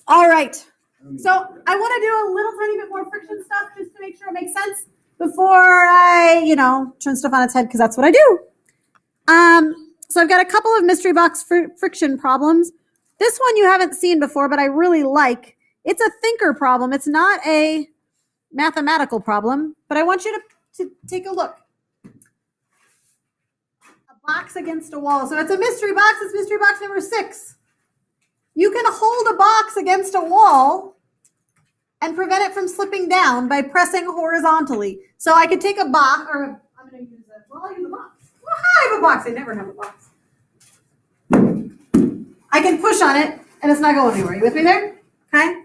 All right. So I want to do a little tiny bit more friction stuff just to make sure it makes sense before I, turn stuff on its head, because that's what I do. So I've got a couple of mystery box friction problems. This one you haven't seen before, but I really like. It's a thinker problem. It's not a mathematical problem, but I want you to take a look. A box against a wall. So it's a mystery box. It's mystery box number 6. You can hold a box against a wall and prevent it from slipping down by pressing horizontally. So I could take a box, or I'm going to use a, well, I'll use a box. Well, I have a box. I never have a box. I can push on it, and it's not going anywhere. You with me there? Okay.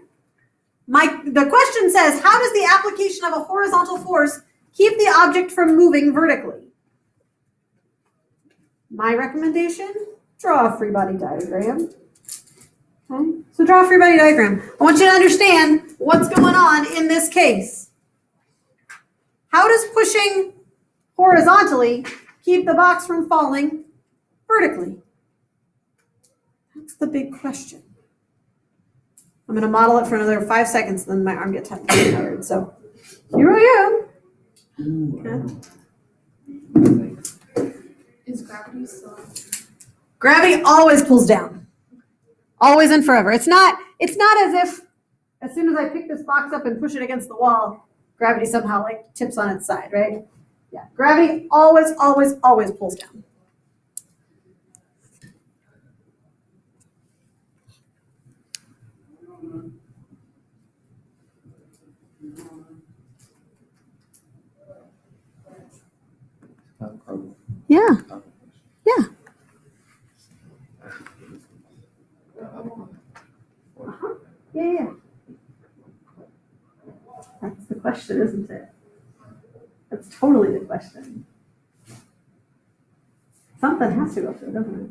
The question says, how does the application of a horizontal force keep the object from moving vertically? My recommendation, draw a free body diagram. Okay. So draw a free body diagram. I want you to understand what's going on in this case. How does pushing horizontally keep the box from falling vertically? That's the big question. I'm going to model it for another 5 seconds, then my arm gets tired. So here I am. Okay. Is gravity still? Gravity always pulls down. Always and forever. It's not as if as soon as I pick this box up and push it against the wall, gravity somehow like tips on its side, right? Yeah. Gravity always, always, always pulls down. Yeah. Yeah. Yeah. That's the question, isn't it? That's totally the question. Something has to go through, doesn't it?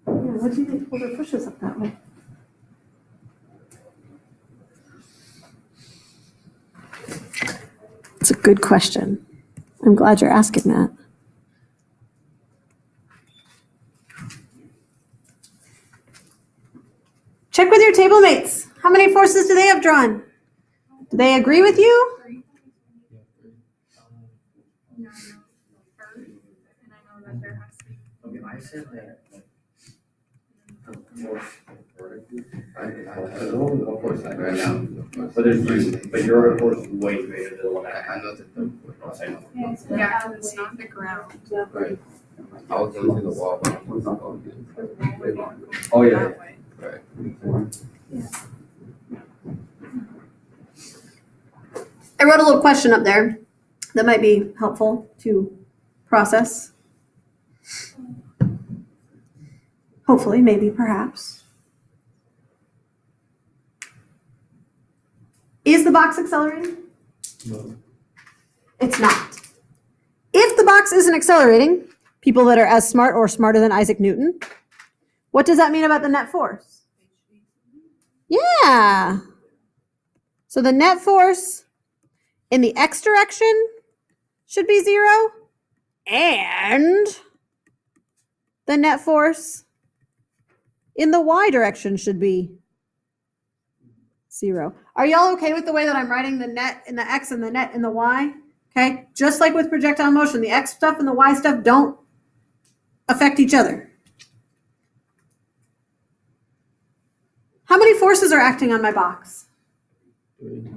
Yeah, what do you think pulls or pushes up that way? It's a good question. I'm glad you're asking that. Check with your table mates. How many forces do they have drawn? Do they agree with you? No, first, and I know that there has to be. Okay, I said that. Of course, like right now. But your force is way greater than what I know the third force. I know. Yeah, it's not the ground. Right. I was going to the wall, but I was going. Oh, yeah. That way. Right. I wrote a little question up there that might be helpful to process. Hopefully, maybe, perhaps. Is the box accelerating? No. It's not. If the box isn't accelerating, people that are as smart or smarter than Isaac Newton, what does that mean about the net force? Yeah. So the net force in the x direction should be 0, and the net force in the y direction should be 0. Are y'all okay with the way that I'm writing the net in the x and the net in the y? Okay, just like with projectile motion, the x stuff and the y stuff don't affect each other. How many forces are acting on my box? 3.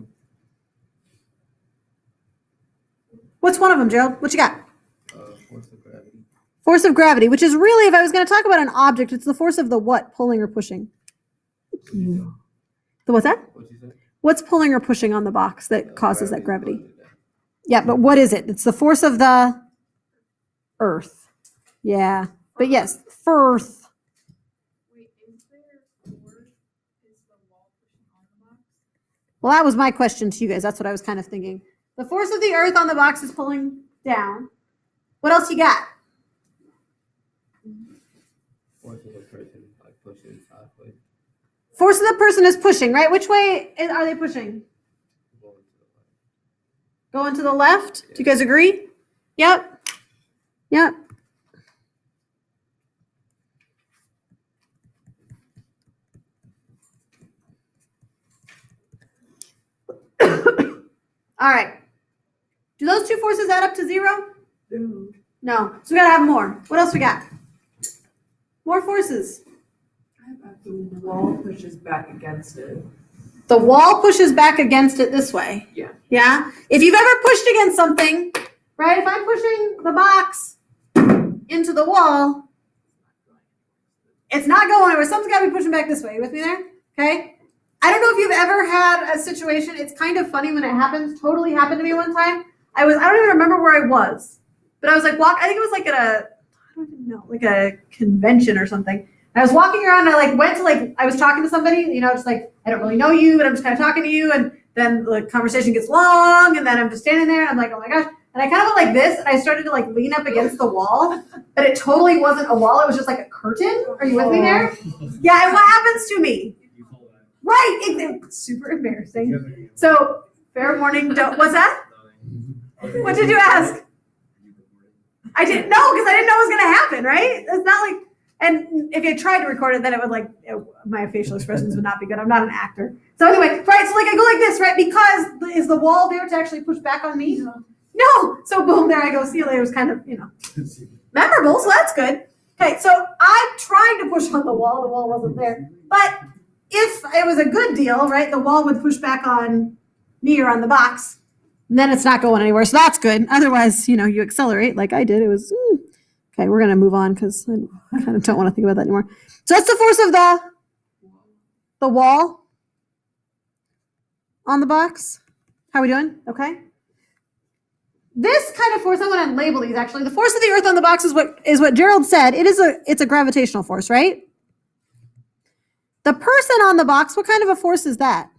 What's one of them, Gerald? What you got? Force of gravity. Force of gravity, which is really, if I was going to talk about an object, it's the force of the what? Pulling or pushing? The what's that? What'd you say? What's pulling or pushing on the box that causes that gravity? Yeah, but what is it? It's the force of the earth. Yeah, but yes, first. Wait, is there force? Is the wall pushing on the box? Well, that was my question to you guys. That's what I was kind of thinking. The force of the earth on the box is pulling down. What else you got? Force of the person, like pushing sideways. Force of the person is pushing, right? Which way are they pushing? Going to the left? Do you guys agree? Yep. Yep. All right. Do those two forces add up to 0? No. So we gotta have more. What else we got? More forces. The wall pushes back against it. The wall pushes back against it this way. Yeah. Yeah? If you've ever pushed against something, right? If I'm pushing the box into the wall, it's not going anywhere. Something's got to be pushing back this way. You with me there? Okay? I don't know if you've ever had a situation. It's kind of funny when it happens. Totally happened to me one time. I don't even remember where I was, but I was like, I think it was like at I don't even know, like a convention or something. I was walking around and I went to I was talking to somebody, just I don't really know you, but I'm just kind of talking to you. And then the conversation gets long and then I'm just standing there and I'm like, oh my gosh. And I kind of went like this and I started to lean up against the wall, but it totally wasn't a wall. It was just like a curtain. Are you with me there? Yeah. And what happens to me? Right. It's super embarrassing. So fair warning. What's that? What did you ask? I didn't know because I didn't know it was going to happen, right? It's not like, and if you tried to record it, then it would my facial expressions would not be good. I'm not an actor. So anyway, right, so I go like this, right? Because is the wall there to actually push back on me? No. So boom, there I go. See you later. It was kind of, memorable, so that's good. Okay, so I tried to push on the wall wasn't there. But if it was a good deal, right, the wall would push back on me or on the box, and then it's not going anywhere. So that's good. Otherwise, you accelerate like I did. It was, okay, we're going to move on because I kind of don't want to think about that anymore. So that's the force of the wall on the box. How are we doing? Okay. This kind of force, I want to label these actually. The force of the earth on the box is what Gerald said. It's a gravitational force, right? The person on the box, what kind of a force is that?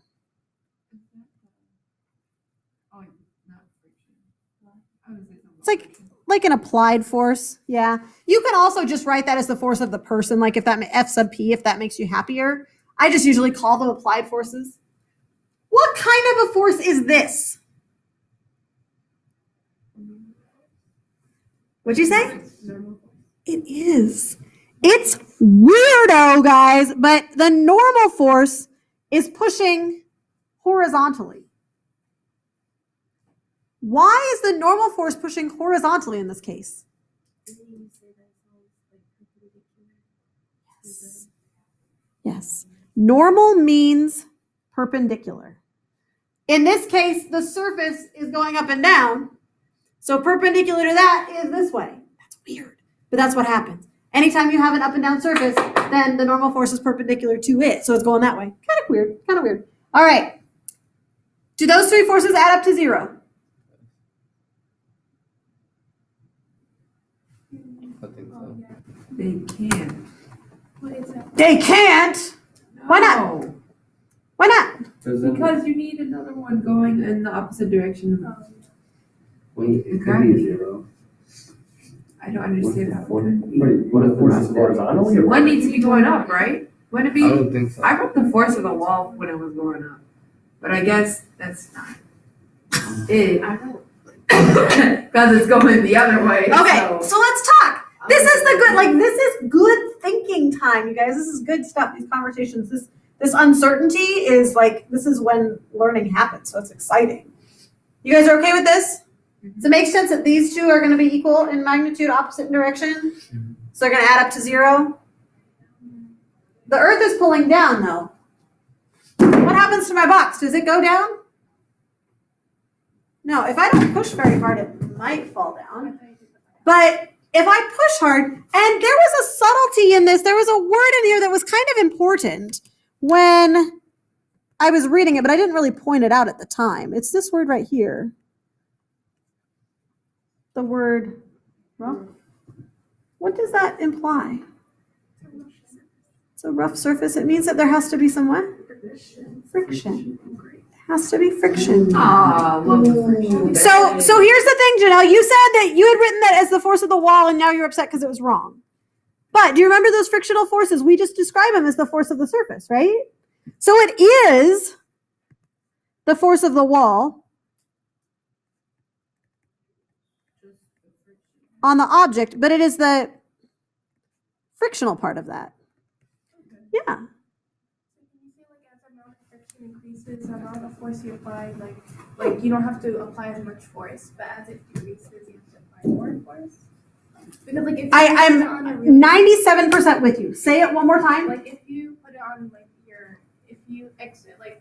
It's like an applied force. Yeah. You can also just write that as the force of the person, like if that F sub P, if that makes you happier. I just usually call them applied forces. What kind of a force is this? What'd you say? It is. It's weirdo, guys, but the normal force is pushing horizontally. Why is the normal force pushing horizontally in this case? Yes. Normal means perpendicular. In this case, the surface is going up and down. So perpendicular to that is this way. That's weird, but that's what happens. Anytime you have an up and down surface, then the normal force is perpendicular to it. So it's going that way. Kind of weird. All right. Do those three forces add up to 0? I think so. They can't. What is that? They can't. Why not? No. Why not? Because you need another one going in the opposite direction. It could be 0. I don't understand how it Wait, could be. what if force is horizontally? One needs to be going up, right? Wouldn't it I be? don't think so. I wrote the force of the wall when it was going up, but I guess that's not it. I don't. Because it's going the other way. Okay, so let's talk. This is good thinking time, you guys. This is good stuff. These conversations, this uncertainty is this is when learning happens. So it's exciting. You guys are okay with this? Does it make sense that these two are going to be equal in magnitude, opposite in direction? So they're going to add up to 0? The earth is pulling down though. What happens to my box? Does it go down? No, if I don't push very hard, it might fall down. But if I push hard, and there was a subtlety in this, there was a word in here that was kind of important when I was reading it, but I didn't really point it out at the time. It's this word right here. The word rough. What does that imply? It's a rough surface. It means that there has to be some what? Friction. It has to be friction. Ah, love the friction. So here's the thing, Janelle. You said that you had written that as the force of the wall, and now you're upset because it was wrong. But do you remember those frictional forces? We just describe them as the force of the surface, right? So it is the force of the wall on the object, but it is the frictional part of that. Yeah. say like as the amount of friction increases, the amount of force you apply, like you don't have to apply as much force, but as it decreases, you have to apply more force. Because like if you I'm put it on a really, 97% with you. Say it one more time. like if you put it on like if you exit like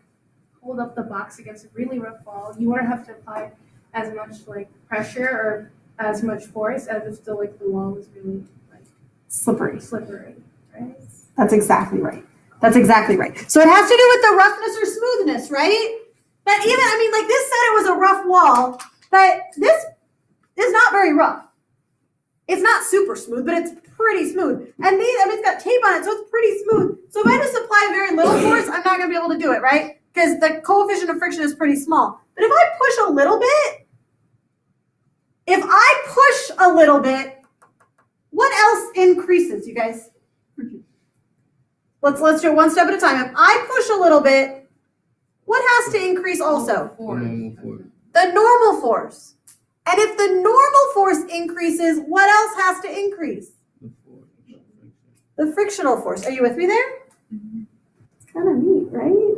hold up the box against a really rough wall, you won't have to apply as much like pressure or as much force as if the wall was really like Slippery. right? That's exactly right. That's exactly right. So it has to do with the roughness or smoothness, right? But even, I mean, like this said it was a rough wall, but this is not very rough. It's not super smooth, but it's pretty smooth. And these, I mean, it's got tape on it, so it's pretty smooth. So if I just apply very little force, I'm not gonna be able to do it, right? Because the coefficient of friction is pretty small. But if I push a little bit, what else increases, you guys? Let's do it one step at a time. If I push a little bit, what has to increase also? The normal force. And if the normal force increases, what else has to increase? The frictional force. Are you with me there? It's kind of neat, right?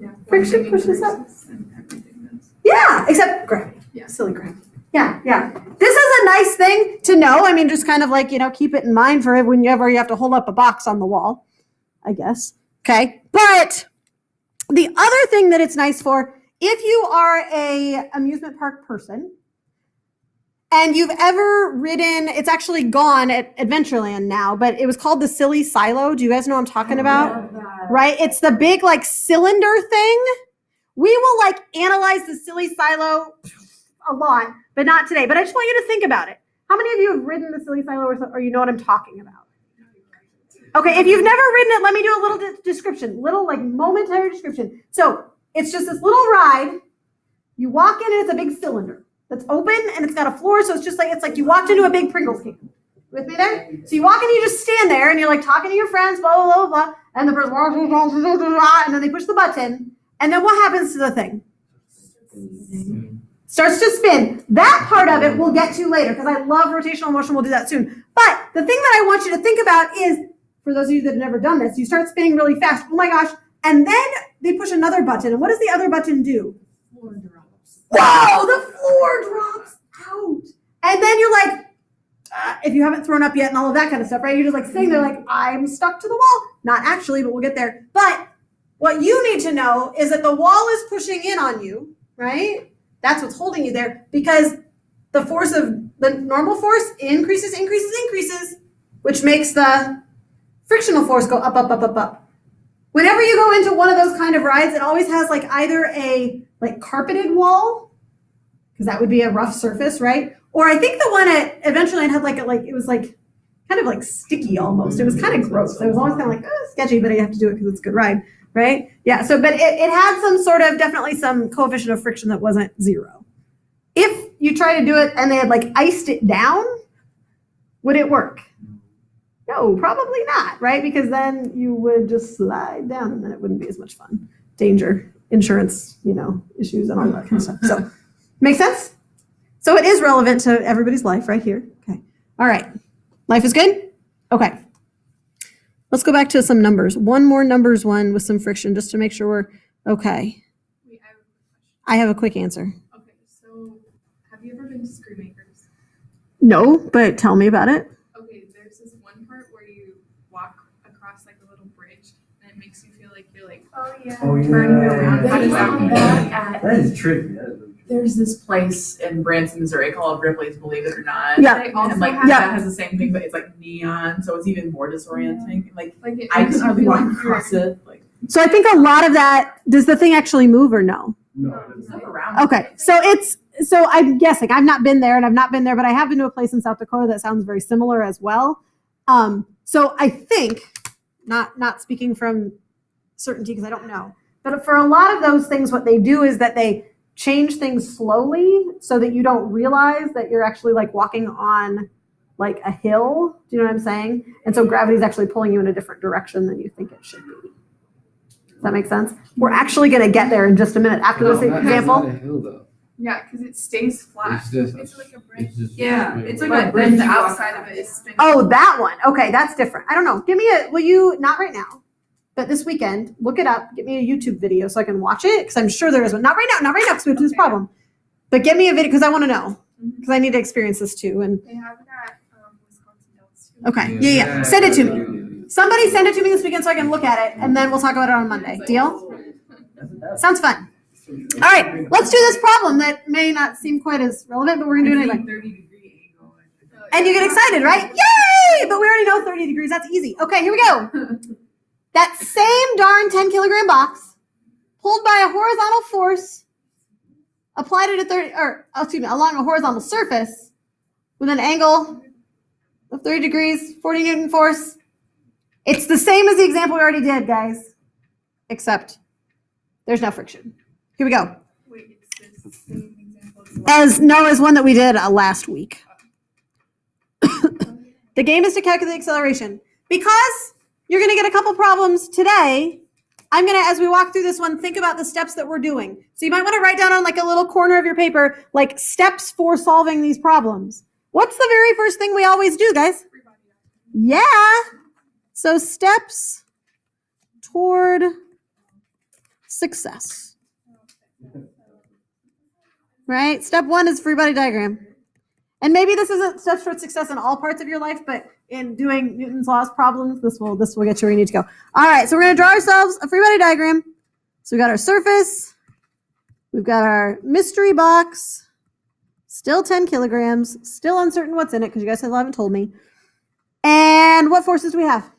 Yeah. Friction pushes up. And everything does. Yeah, except gravity. Yeah. Silly gravity. Yeah. This is a nice thing to know. I mean, just kind of like, keep it in mind for whenever you have to hold up a box on the wall, I guess. Okay. But the other thing that it's nice for, if you are a amusement park person, and you've ever ridden, it's actually gone at Adventureland now, but it was called the Silly Silo. Do you guys know what I'm talking about? Right? It's the big cylinder thing. We will analyze the Silly Silo a lot, but not today. But I just want you to think about it. How many of you have ridden the Silly Silo or you know what I'm talking about? Okay, if you've never ridden it, let me do a little description, momentary description. So it's just this little ride. You walk in and it's a big cylinder that's open and it's got a floor. So it's like you walked into a big Pringles can. With me there? So you walk in, you just stand there and you're talking to your friends, blah, blah, blah, blah. And the person, and then they push the button. And then what happens to the thing? Starts to spin. That part of it we'll get to later because I love rotational motion. We'll do that soon. But the thing that I want you to think about is, for those of you that have never done this, you start spinning really fast. Oh my gosh. And then they push another button. And what does the other button do? Floor drops. Whoa, the floor drops out. And then you're if you haven't thrown up yet and all of that kind of stuff, right? You're just sitting there I'm stuck to the wall. Not actually, but we'll get there. But what you need to know is that the wall is pushing in on you, right? That's what's holding you there because the force of the normal force increases, which makes the frictional force go up, up, up, up, up. Whenever you go into one of those kind of rides, it always has either a carpeted wall, because that would be a rough surface, right? Or I think the one at Adventureland had it was kind of sticky almost. It was kind of gross. It was always kind of sketchy, but you have to do it because it's a good ride, right? Yeah. So, but it had some sort of definitely some coefficient of friction that wasn't zero. If you try to do it and they had iced it down, would it work? No, probably not, right? Because then you would just slide down and then it wouldn't be as much fun. Danger, insurance, issues and all that kind of stuff. So, make sense? So it is relevant to everybody's life right here. Okay. All right. Life is good? Okay. Let's go back to some numbers. One more numbers one with some friction just to make sure we're okay. Wait, I have a question. I have a quick answer. Okay, so have you ever been to Screwmakers? No, but tell me about it. Okay, there's this one part where you walk across a little bridge and it makes you feel like you're Oh yeah. Oh, yeah. Turning around. How does that Yeah. mean? That is tricky. There's this place in Branson, Missouri called Ripley's, believe it or not. Yeah. They also And have Yeah. that has the same thing, but it's neon, so it's even more disorienting. it I makes couldn't you hardly feel walk like across it. So I think a lot of that, does the thing actually move or no? No, It's not around. Okay. So I'm guessing, I've not been there and I've not been there, but I have been to a place in South Dakota that sounds very similar as well. So I think, not speaking from certainty because I don't know, but for a lot of those things, what they do is that they change things slowly so that you don't realize that you're actually walking on a hill. Do you know what I'm saying? And so gravity is actually pulling you in a different direction than you think it should be. Does that make sense? We're actually going to get there in just a minute after this example. Yeah, because it stays flat. just. It's like a bridge. Yeah, it's like But a bridge then the you walk outside of across. it is spinning. Oh, that one. Okay, that's different. I don't know. Will you, not right now. but this weekend, look it up, get me a YouTube video so I can watch it, because I'm sure there is one. Not right now, because we have this problem. But get me a video, because I want to know, because I need to experience this too. And They have it at Wisconsin Dells too. okay, yeah. Send it to me. Somebody send it to me this weekend so I can look at it, and then we'll talk about it on Monday. Deal? Sounds fun. All right, let's do this problem that may not seem quite as relevant, but we're gonna do it anyway. 30-degree angle. And you get excited, right? Yay! But we already know 30 degrees. That's easy. Okay, here we go. That same darn 10 kilogram box, pulled by a horizontal force, applied it at along a horizontal surface with an angle of 30 degrees, 40 Newton force. It's the same as the example we already did, guys, except there's no friction. Here we go. Wait, it's the same example as As one that we did last week. The game is to calculate acceleration. Because you're going to get a couple problems today, I'm going to, as we walk through this one, think about the steps that we're doing. So you might want to write down on like a little corner of your paper, like steps for solving these problems. What's the very first thing we always do, guys? Yeah. So steps toward success. Right? Step one is free body diagram. And maybe this isn't steps toward success in all parts of your life, but in doing Newton's laws problems, this will get you where you need to go. All right, so we're going to draw ourselves a free body diagram. So we've got our surface. We've got our mystery box. Still 10 kilograms. Still uncertain what's in it because you guys still haven't told me. And what forces do we have?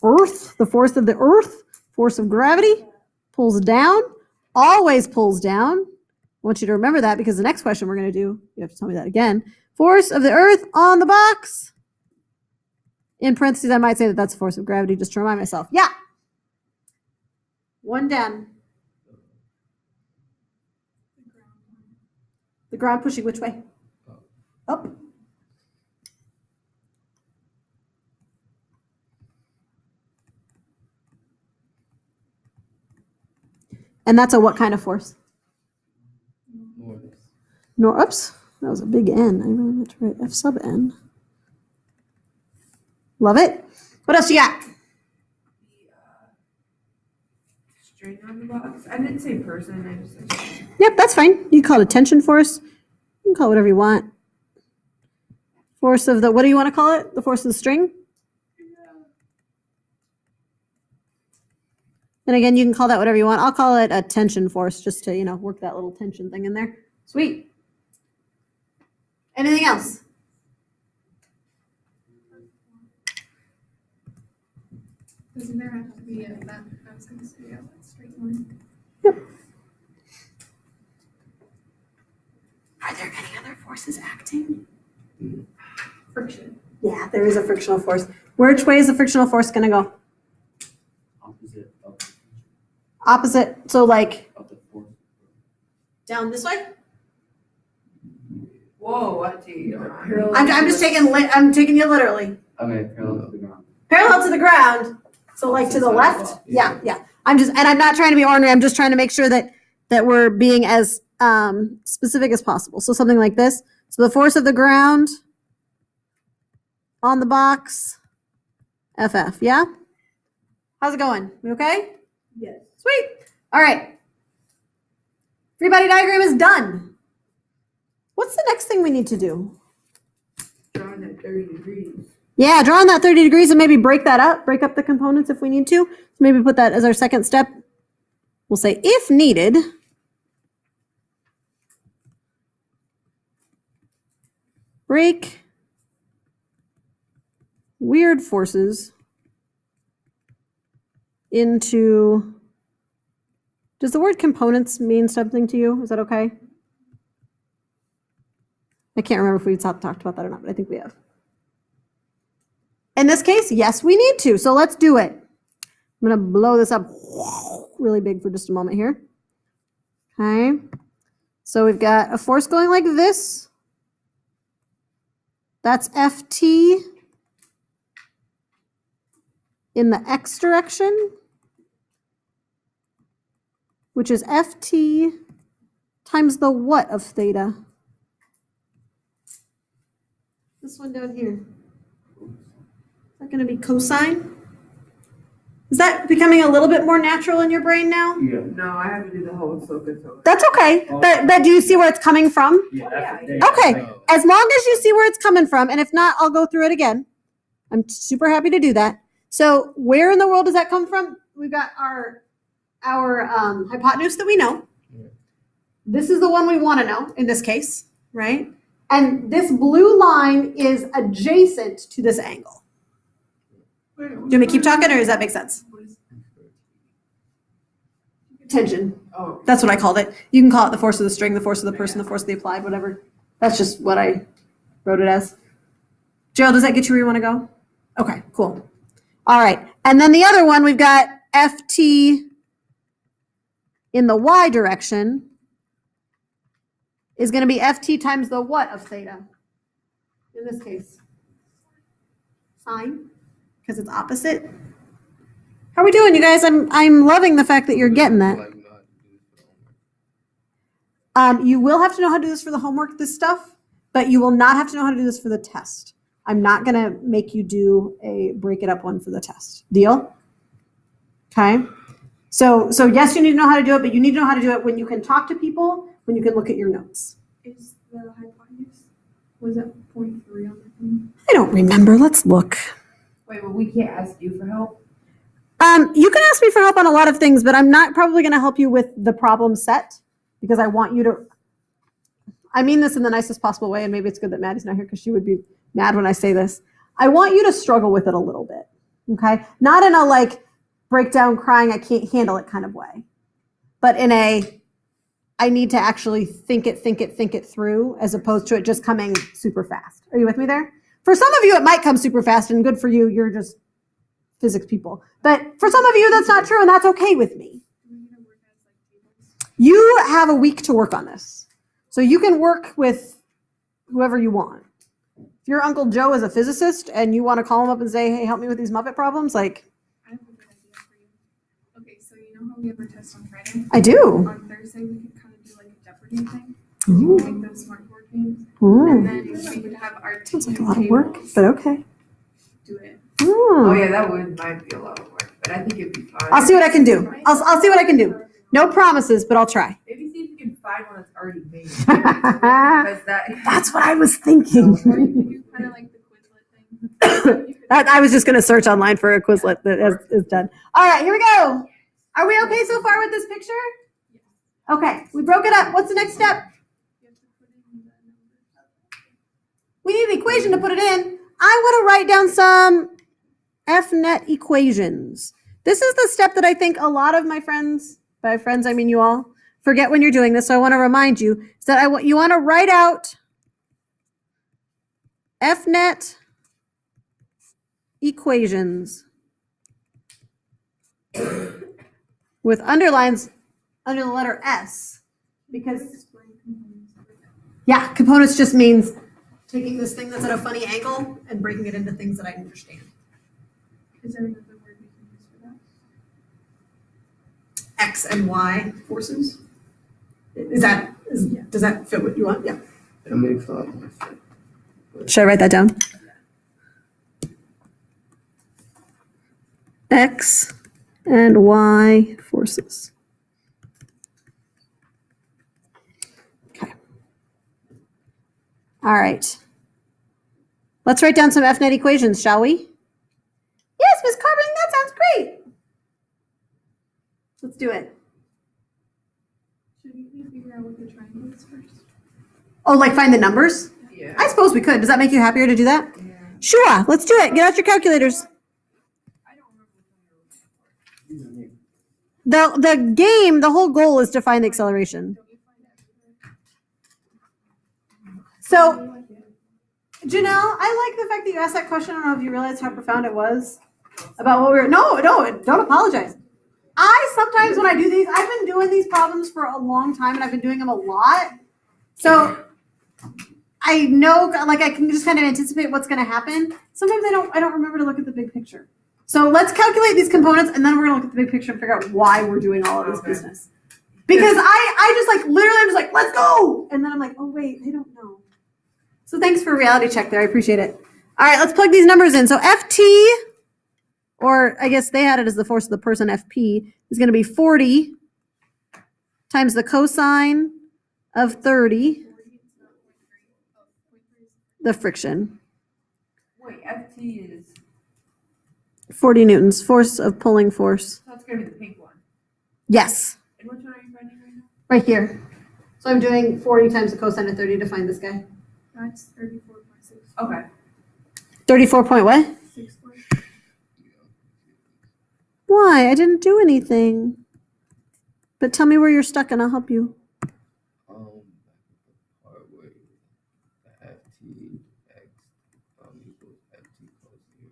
Earth, the force of the earth, force of gravity, pulls down, always pulls down. I want you to remember that because the next question we're going to do, you have to tell me that again. Force of the earth on the box. In parentheses, I might say that that's the force of gravity just to remind myself. Yeah. One down. The ground pushing which way? Up. And that's a what kind of force? Oops, that was a big N. I really meant to write F sub N. Love it. What else you got? String on the box. I didn't say person. I just said. Yep, that's fine. You can call it a tension force. You can call it whatever you want. Force of the, what do you want to call it? The force of the string? And again, you can call that whatever you want. I'll call it a tension force just to, work that little tension thing in there. Sweet. Anything else? Doesn't there have to be a that? I was going to say a straight line. Are there any other forces acting? Friction. Yeah, there is a frictional force. Which way is the frictional force going to go? Opposite. So like down this way? Whoa, what do you? I'm just I'm taking you literally. Okay, parallel to the ground. Parallel to the ground. So like to the left? Yeah. I'm not trying to be ornery. I'm just trying to make sure that we're being as specific as possible. So something like this. So the force of the ground on the box, FF, yeah? How's it going? We okay? Yes. Sweet. All right. Free body diagram is done. What's the next thing we need to do? Drawing at 30 degrees. Yeah, draw on that 30 degrees and maybe break that up, break up the components if we need to. So maybe put that as our second step. We'll say if needed. Break weird forces into, does the word components mean something to you? Is that okay? I can't remember if we talked about that or not, but I think we have. In this case, yes, we need to. So let's do it. I'm going to blow this up really big for just a moment here. Okay. So we've got a force going like this. That's Ft in the x direction, which is Ft times the what of theta? This one down here. Is that going to be cosine? Is that becoming a little bit more natural in your brain now? Yeah. No, I have to do the whole SOHCAHTOA. That's okay. But do you see where it's coming from? Yeah, that's the thing. Okay. As long as you see where it's coming from, and if not, I'll go through it again. I'm super happy to do that. So where in the world does that come from? We've got our hypotenuse that we know. This is the one we want to know in this case, right? And this blue line is adjacent to this angle. Do you want me to keep talking, or does that make sense? Tension. Oh, That's what I called it. You can call it the force of the string, the force of the person, the force of the applied, whatever. That's just what I wrote it as. Joe, does that get you where you want to go? Okay, cool. All right. And then the other one, we've got FT in the y direction is going to be FT times the what of theta? In this case? Sine, because it's opposite. How are we doing, you guys? I'm loving the fact that you're getting that. You will have to know how to do this for the homework, this stuff, but you will not have to know how to do this for the test. I'm not going to make you do a break it up one for the test. Deal? Okay. So yes, you need to know how to do it, but you need to know how to do it when you can talk to people, when you can look at your notes. Is the hypotenuse, was that 0.3 on the thing? I don't remember. Let's look. wait, but we can't ask you for help? You can ask me for help on a lot of things, but I'm not probably going to help you with the problem set because I want you to, I mean this in the nicest possible way, and maybe it's good that Maddie's not here because she would be mad when I say this. I want you to struggle with it a little bit, okay? Not in a like breakdown, crying, I can't handle it kind of way, but in a, I need to actually think it through as opposed to it just coming super fast. Are you with me there? For some of you, it might come super fast, and good for you. You're just physics people. But for some of you, that's not true, and that's okay with me. You have a week to work on this. So you can work with whoever you want. If your Uncle Joe is a physicist and you want to call him up and say, hey, help me with these Muppet problems, like, I have a good idea for you. Okay, so you know how we have our test on Friday? I do. On Thursday, we could kind of do like a Jeopardy thing. Ooh. Like those smartboard games. Ooh. And then we would have our Sounds like a team lot of work, tables but okay. do it. Oh Ooh. yeah, that might be a lot of work, but I think it'd be fun. I'll see what I can do. I'll see what I can do. No promises, but I'll try. Maybe see if you can find one that's already made. Because That's what I was thinking. Or you could do kind of like the Quizlet thing. You could- I was just going to search online for a Quizlet that is done. All right, here we go. Are we okay so far with this picture? Okay, we broke it up. What's the next step? you have to put in the numbers. We need an equation to put it in. I want to write down some FNet equations. This is the step that I think a lot of my friends, by friends I mean you all, forget when you're doing this. So I want to remind you is that you want to write out FNet equations with underlines under the letter S because Explain components of it. yeah, components just means taking this thing that's at a funny angle and breaking it into things that I understand. Is there another word we can use for that? X and Y forces. Does that fit what you want? Yeah. That makes a lot more sense. Should I write that down? X and Y forces. Okay. All right. Let's write down some FNet equations, shall we? Yes, Ms. Carbon, that sounds great. Let's do it. Should we figure out what the triangle is first? Oh, like find the numbers? yeah. I suppose we could. Does that make you happier to do that? Yeah. Sure, let's do it. Get out your calculators. I don't remember which one The game, the whole goal is to find the acceleration. Don't you find everywhere? So, Janelle, I like the fact that you asked that question. I don't know if you realized how profound it was about what we were. No, don't apologize. I sometimes when I do these, I've been doing these problems for a long time and I've been doing them a lot. So I know, like I can just kind of anticipate what's going to happen. Sometimes I don't remember to look at the big picture. So let's calculate these components and then we're going to look at the big picture and figure out why we're doing all of this Okay. business. Because I just like literally I'm just like, let's go. And then I'm like, oh wait, they don't know. So thanks for a reality check there. I appreciate it. All right, let's plug these numbers in. So FT or I guess they had it as the force of the person, FP, is going to be 40 times the cosine of 30, the friction. Wait, FT is, 40 newtons, force of pulling force. that's gonna be the pink one. Yes, And which one are you finding right now? right here. So I'm doing 40 times the cosine of 30 to find this guy. That's 34.6. Okay. 34 point what? 64. Why? I didn't do anything. But tell me where you're stuck and I'll help you. Part where the FT x equals FT cos 0.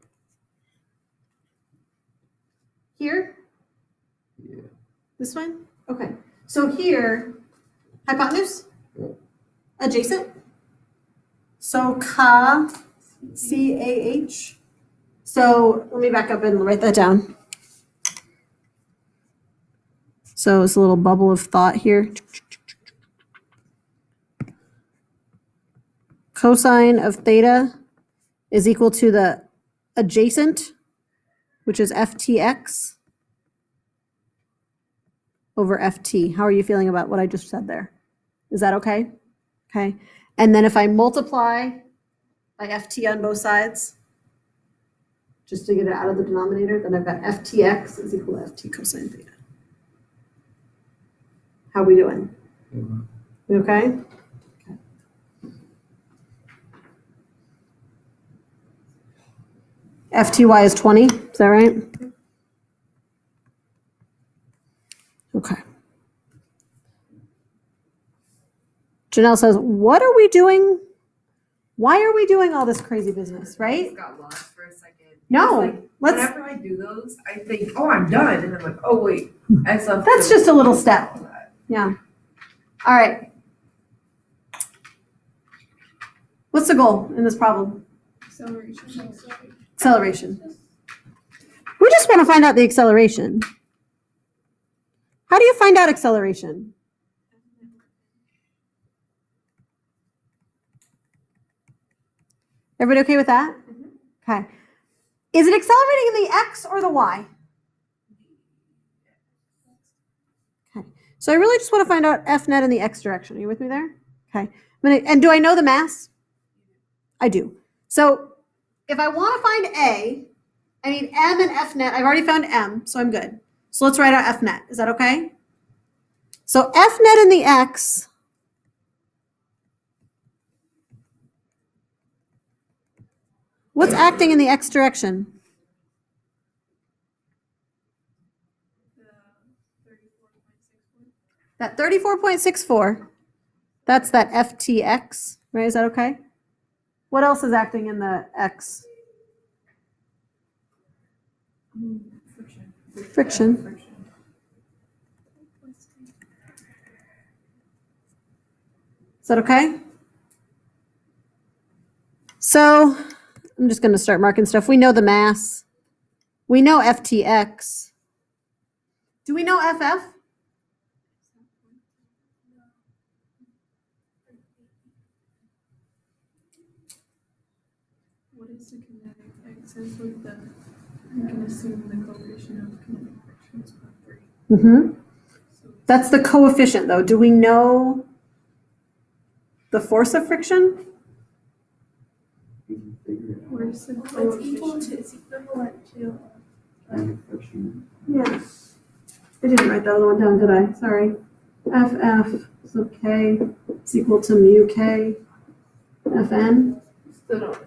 Here? Yeah. This one? Okay. So here, hypotenuse? Yeah. Adjacent? So CAH. C-A-H. So let me back up and write that down. So it's a little bubble of thought here. Cosine of theta is equal to the adjacent, which is FTX, over FT. How are you feeling about what I just said there? Is that okay? Okay. And then if I multiply by FT on both sides, just to get it out of the denominator, then I've got FTX is equal to FT cosine theta. How are we doing? We okay? FTY is 20, is that right? Okay. Janelle says, what are we doing? Why are we doing all this crazy business, I right? just got lost for a second. No, It's like, let's, whenever I do those, I think, oh, I'm done. And I'm like, oh, wait. I still have that's to- just a little step. Yeah. All right. What's the goal in this problem? Acceleration. Acceleration. We just want to find out the acceleration. How do you find out acceleration? Everybody okay with that? Okay. Is it accelerating in the X or the Y? Okay. So I really just want to find out F net in the X direction. Are you with me there? Okay. And do I know the mass? I do. So if I want to find A, I need M and F net. I've already found M, so I'm good. So let's write out F net. Is that okay? So F net in the X what's acting in the X direction? That 34.64, that's that FTX, right? Is that okay? What else is acting in the X? Friction. Is that okay? So I'm just going to start marking stuff. We know the mass. We know FTX. Do we know FF? What is the kinetic excess with the, I'm gonna assume the coefficient of kinetic friction is about 3. Mm-hmm. So That's the coefficient, though. Do we know the force of friction? You can figure it out. where's the It's equivalent to. And friction. Yes. I didn't write that other one down, did I? Sorry. FF, so K is equal to mu K Fn. Still don't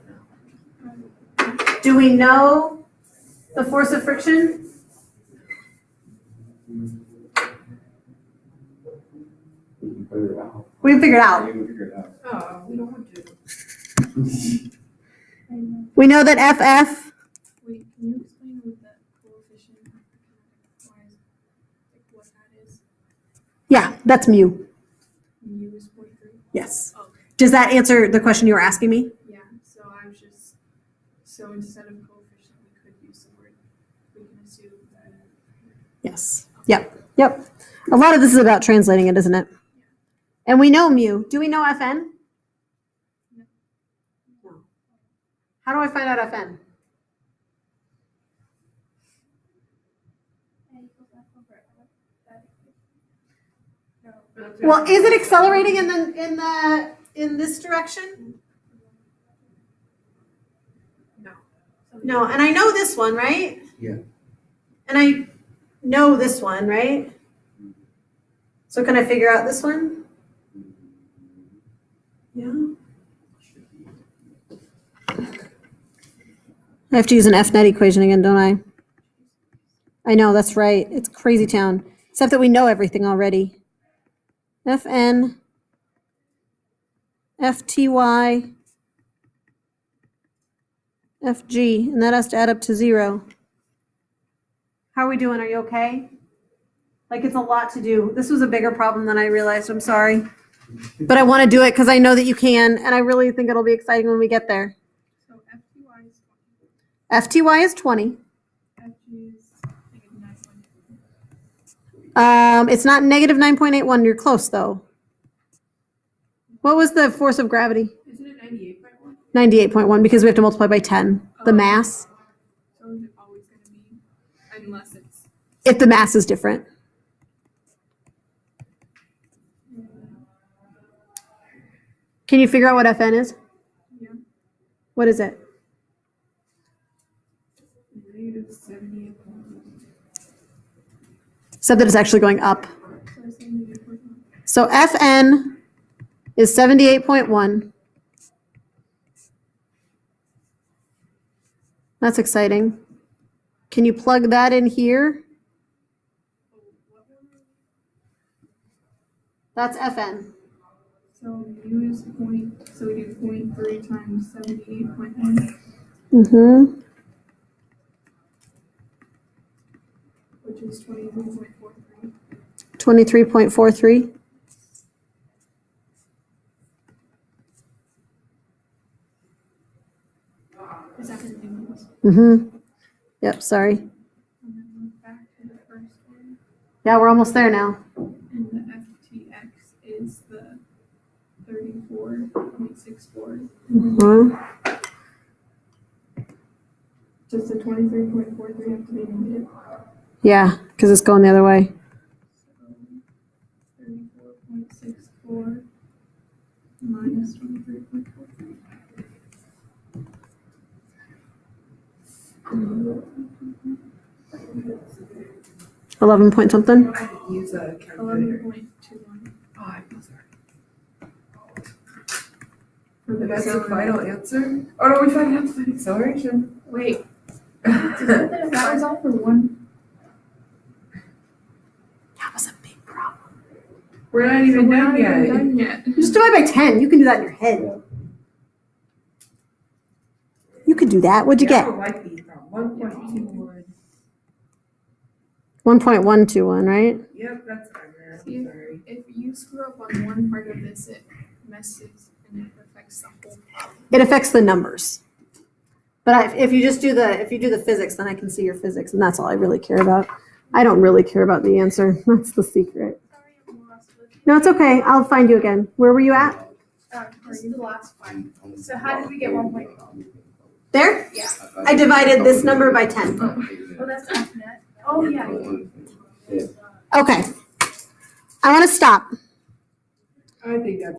know. Do we know the force of friction? You can figure it out. We can figure it out. You can figure it out. Oh, we don't want to. We know that FF, wait, can you explain what that coefficient of the kinetic why is like what that is? yeah, that's mu. Mu is 0.3. Yes. Okay. Does that answer the question you were asking me? Yeah, so I was just, so instead of coefficient, we could use the word, we can assume that. Yes. Yep. A lot of this is about translating it, isn't it? And we know mu. Do we know Fn? No. How do I find out Fn? equals F over that equation. No. Well, is it accelerating in this direction? No, and I know this one, right? Yeah. And I know this one, right? So can I figure out this one? Yeah. I have to use an FNet equation again, don't I? I know, that's right. It's crazy town. Except that we know everything already. Fn, Fty, Fg, and that has to add up to 0. How are we doing? Are you okay? Like, it's a lot to do. This was a bigger problem than I realized. I'm sorry. But I want to do it because I know that you can, and I really think it'll be exciting when we get there. So FTY is 20. Fty is 20. FG is -9.8. It's not negative 9.81. You're close, though. What was the force of gravity? Isn't it 98.1? 98.1, because we have to multiply by 10. The mass, So is it always going to be, unless it's, if the mass is different. Can you figure out what Fn is? yeah, What is it? -78.1. Said that it's actually going up. So it's 78.1. So Fn is 78.1. That's exciting. Can you plug that in here? That's Fn. So U is so we do 0.3 times 78.1, Mm-hmm. which is 23.43. 23.43. Is that the name? Mm-hmm. Yep, sorry. And then back to the first one. Yeah, we're almost there now. And the FTX is the 34.64. Mm-hmm. Does the 23.43 have to be negative? Yeah, because it's going the other way. So 34.64 minus 23.43. 11 point something. I could use a calculator. 11.21. Oh, I'm sorry. That's the final answer? Oh, no, we found out the acceleration. Wait, that was all for one. That was a big problem. We're not even We're done not even yet. done yet. Just divide by 10. You can do that in your head. You could do that. What'd you I get? don't like these from 1.21. 1.121, right? Yep, that's fine. See, I'm sorry. if you screw up on one part of this, it messes and it affects the whole problem. It affects the numbers. But if you just do the physics, then I can see your physics, and that's all I really care about. I don't really care about the answer. That's the secret. Sorry, I'm lost with you. No, it's okay. I'll find you again. Where were you at? This is the last one. So how did we get 1.12? There? Yeah. I divided this number by 10. Oh, that's FNet. Oh, yeah. Okay. I want to stop. I think that's